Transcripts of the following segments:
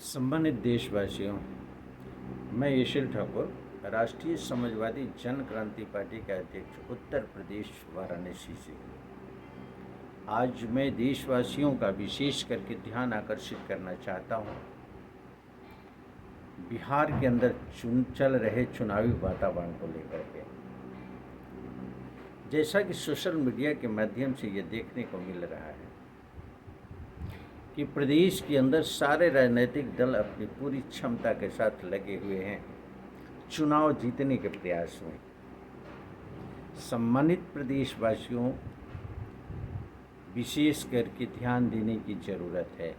सम्मानित देशवासियों, मैं यशिल ठाकुर, राष्ट्रीय समाजवादी जन क्रांति पार्टी के अध्यक्ष उत्तर प्रदेश वाराणसी से। आज मैं देशवासियों का विशेष करके ध्यान आकर्षित करना चाहता हूँ बिहार के अंदर चल रहे चुनावी वातावरण को लेकर के। जैसा कि सोशल मीडिया के माध्यम से ये देखने को मिल रहा है कि प्रदेश के अंदर सारे राजनीतिक दल अपनी पूरी क्षमता के साथ लगे हुए हैं चुनाव जीतने के प्रयास में। सम्मानित प्रदेशवासियों, विशेष करके ध्यान देने की जरूरत है।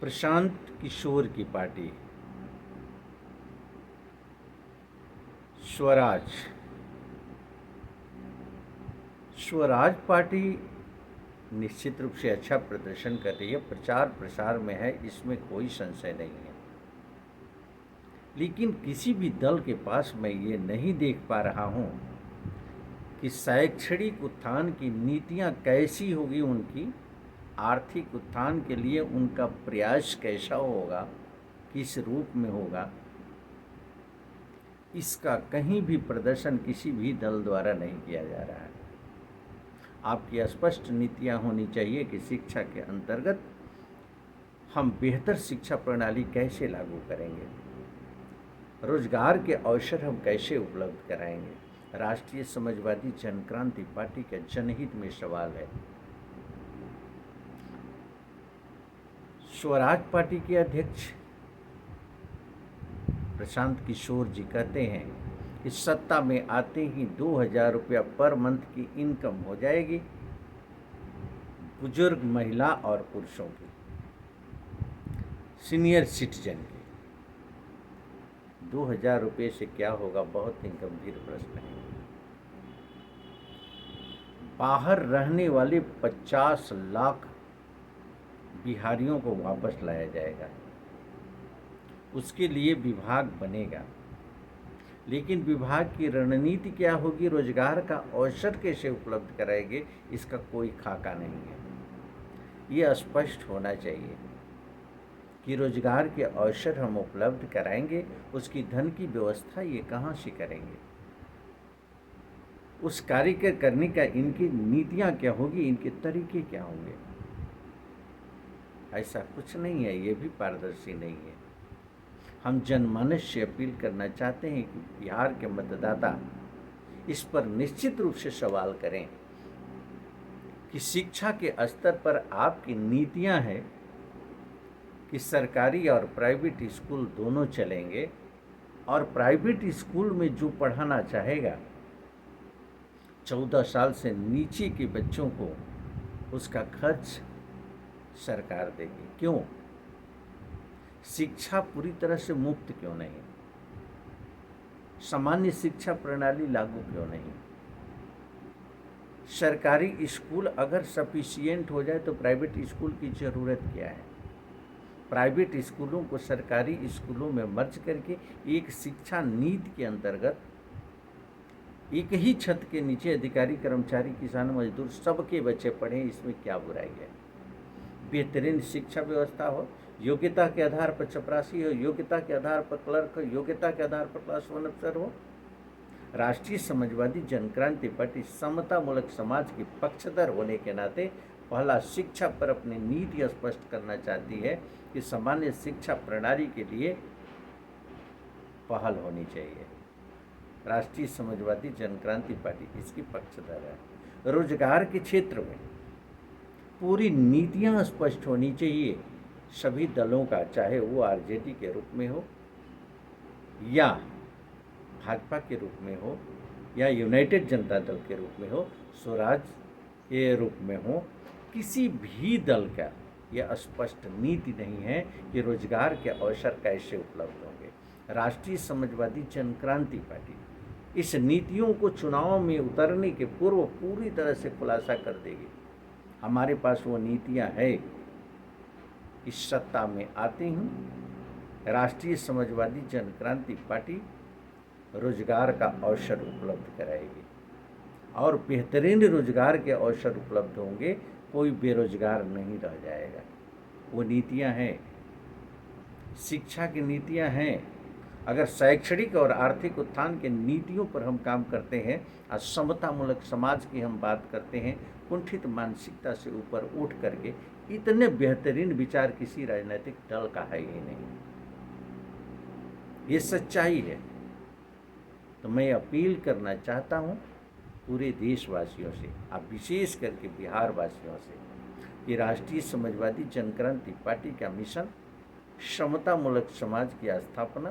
प्रशांत किशोर की पार्टी स्वराज पार्टी निश्चित रूप से अच्छा प्रदर्शन कर रही है, प्रचार प्रसार में है, इसमें कोई संशय नहीं है। लेकिन किसी भी दल के पास मैं ये नहीं देख पा रहा हूँ कि शैक्षणिक उत्थान की नीतियाँ कैसी होगी, उनकी आर्थिक उत्थान के लिए उनका प्रयास कैसा होगा, किस रूप में होगा, इसका कहीं भी प्रदर्शन किसी भी दल द्वारा नहीं किया जा रहा है। आपकी स्पष्ट नीतियाँ होनी चाहिए कि शिक्षा के अंतर्गत हम बेहतर शिक्षा प्रणाली कैसे लागू करेंगे, रोजगार के अवसर हम कैसे उपलब्ध कराएंगे। राष्ट्रीय समाजवादी जन क्रांति पार्टी के जनहित में सवाल है। स्वराज पार्टी के अध्यक्ष प्रशांत किशोर जी कहते हैं कि सत्ता में आते ही 2,000 रुपया पर मंथ की इनकम हो जाएगी बुजुर्ग महिला और पुरुषों की, सीनियर सिटीजन की। 2,000 रुपये से क्या होगा, बहुत ही गंभीर प्रश्न है। बाहर रहने वाले 50 लाख बिहारियों को वापस लाया जाएगा, उसके लिए विभाग बनेगा। लेकिन विभाग की रणनीति क्या होगी, रोजगार का अवसर कैसे उपलब्ध कराएंगे, इसका कोई खाका नहीं है। ये स्पष्ट होना चाहिए कि रोजगार के अवसर हम उपलब्ध कराएंगे, उसकी धन की व्यवस्था ये कहाँ से करेंगे, उस कार्य के करने का इनकी नीतियाँ क्या होगी, इनके तरीके क्या होंगे। ऐसा कुछ नहीं है, ये भी पारदर्शी नहीं है। हम जनमानस से अपील करना चाहते हैं कि बिहार के मतदाता इस पर निश्चित रूप से सवाल करें कि शिक्षा के स्तर पर आपकी नीतियां हैं कि सरकारी और प्राइवेट स्कूल दोनों चलेंगे, और प्राइवेट स्कूल में जो पढ़ाना चाहेगा 14 साल से नीचे के बच्चों को उसका खर्च सरकार देगी। क्यों? शिक्षा पूरी तरह से मुफ्त क्यों नहीं? सामान्य शिक्षा प्रणाली लागू क्यों नहीं? सरकारी स्कूल अगर सफिशिएंट हो जाए तो प्राइवेट स्कूल की ज़रूरत क्या है? प्राइवेट स्कूलों को सरकारी स्कूलों में मर्ज करके एक शिक्षा नीति के अंतर्गत एक ही छत के नीचे अधिकारी, कर्मचारी, किसान, मजदूर सबके बच्चे पढ़ें, इसमें क्या बुराई है? बेहतरीन शिक्षा व्यवस्था हो, योग्यता के आधार पर चपरासी हो, योग्यता के आधार पर क्लर्क हो, योग्यता के आधार पर क्लास 1 अफसर हो। राष्ट्रीय समाजवादी जन क्रांति पार्टी समतामूलक समाज की पक्षधर होने के नाते पहला शिक्षा पर अपनी नीति स्पष्ट करना चाहती है कि सामान्य शिक्षा प्रणाली के लिए पहल होनी चाहिए। राष्ट्रीय समाजवादी जन क्रांति पार्टी इसकी पक्षधर है। रोजगार के क्षेत्र में पूरी नीतियां स्पष्ट होनी चाहिए सभी दलों का, चाहे वो आरजेडी के रूप में हो या भाजपा के रूप में हो या यूनाइटेड जनता दल के रूप में हो, स्वराज के रूप में हो, किसी भी दल का यह स्पष्ट नीति नहीं है कि रोजगार के अवसर कैसे उपलब्ध होंगे। राष्ट्रीय समाजवादी जन क्रांति पार्टी इस नीतियों को चुनाव में उतरने के पूर्व पूरी तरह से खुलासा कर देगी। हमारे पास वो नीतियाँ है। इस सत्ता में आते ही राष्ट्रीय समाजवादी जन क्रांति पार्टी रोजगार का अवसर उपलब्ध कराएगी। और बेहतरीन रोजगार के अवसर उपलब्ध होंगे, कोई बेरोजगार नहीं रह जाएगा। वो नीतियां हैं, शिक्षा की नीतियां हैं। अगर शैक्षणिक और आर्थिक उत्थान के नीतियों पर हम काम करते हैं और समतामूलक समाज की हम बात करते हैं, कुंठित मानसिकता से ऊपर उठ करके, इतने बेहतरीन विचार किसी राजनीतिक दल का है ही नहीं। ये सच्चाई है। तो मैं अपील करना चाहता हूँ पूरे देशवासियों से, आप विशेष करके बिहार वासियों से, कि राष्ट्रीय समाजवादी जनक्रांति पार्टी का मिशन समतामूलक समाज की स्थापना,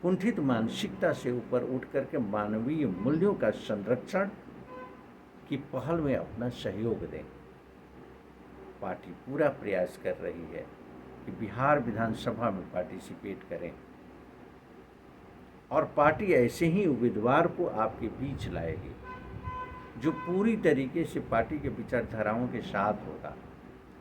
कुंठित मानसिकता से ऊपर उठ करके मानवीय मूल्यों का संरक्षण की पहल में अपना सहयोग दें। पार्टी पूरा प्रयास कर रही है कि बिहार विधानसभा में पार्टिसिपेट करें और पार्टी ऐसे ही उम्मीदवार को आपके बीच लाएगी जो पूरी तरीके से पार्टी के विचारधाराओं के साथ होगा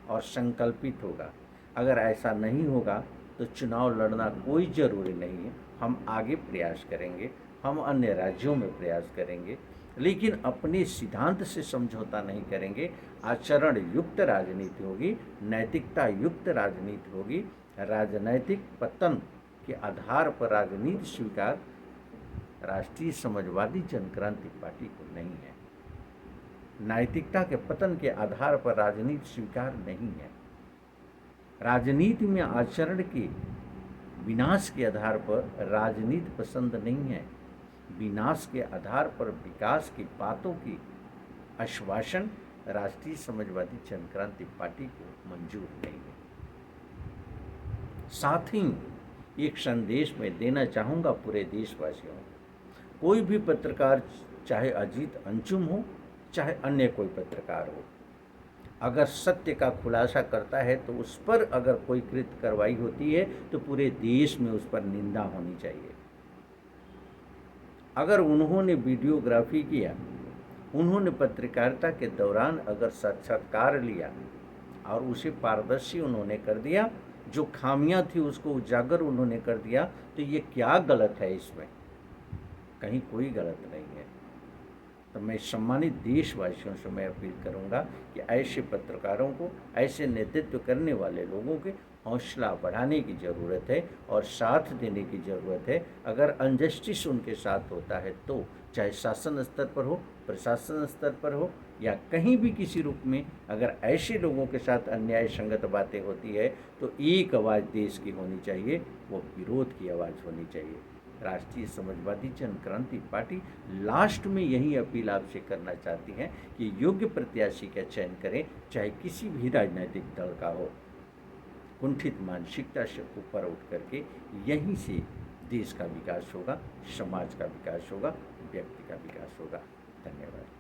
और संकल्पित होगा। अगर ऐसा नहीं होगा तो चुनाव लड़ना कोई ज़रूरी नहीं है। हम आगे प्रयास करेंगे, हम अन्य राज्यों में प्रयास करेंगे, लेकिन अपने सिद्धांत से समझौता नहीं करेंगे। आचरण युक्त राजनीति होगी, नैतिकता युक्त राजनीति होगी। राजनैतिक पतन के आधार पर राजनीति स्वीकार राष्ट्रीय समाजवादी जनक्रांति पार्टी को नहीं है। नैतिकता के पतन के आधार पर राजनीति स्वीकार नहीं है। राजनीति में आचरण के विनाश के आधार पर राजनीति पसंद नहीं है। विनाश के आधार पर विकास की बातों की आश्वासन राष्ट्रीय समाजवादी जनक्रांति पार्टी को मंजूर नहीं है। साथ ही एक संदेश मैं देना चाहूँगा पूरे देशवासियों को, कोई भी पत्रकार, चाहे अजीत अंजुम हो, चाहे अन्य कोई पत्रकार हो, अगर सत्य का खुलासा करता है तो उस पर अगर कोई कृत्य कार्रवाई होती है तो पूरे देश में उस पर निंदा होनी चाहिए। अगर उन्होंने वीडियोग्राफी किया, उन्होंने पत्रकारिता के दौरान अगर साक्षात्कार लिया और उसे पारदर्शी उन्होंने कर दिया, जो खामियां थी उसको उजागर उन्होंने कर दिया, तो ये क्या गलत है? इसमें कहीं कोई गलत नहीं है। तो मैं सम्मानित देशवासियों से मैं अपील करूंगा कि ऐसे पत्रकारों को, ऐसे नेतृत्व करने वाले लोगों के हौसला बढ़ाने की ज़रूरत है और साथ देने की ज़रूरत है। अगर अनजस्टिस उनके साथ होता है तो चाहे शासन स्तर पर हो, प्रशासन स्तर पर हो, या कहीं भी किसी रूप में अगर ऐसे लोगों के साथ अन्याय संगत बातें होती है तो एक आवाज़ देश की होनी चाहिए, वो विरोध की आवाज़ होनी चाहिए। राष्ट्रीय समाजवादी जनक्रांति पार्टी लास्ट में यही अपील आपसे करना चाहती है कि योग्य प्रत्याशी का चयन करें, चाहे किसी भी राजनीतिक दल का हो। कुंठित मानसिकता से ऊपर उठ करके यहीं से देश का विकास होगा, समाज का विकास होगा, व्यक्ति का विकास होगा। धन्यवाद।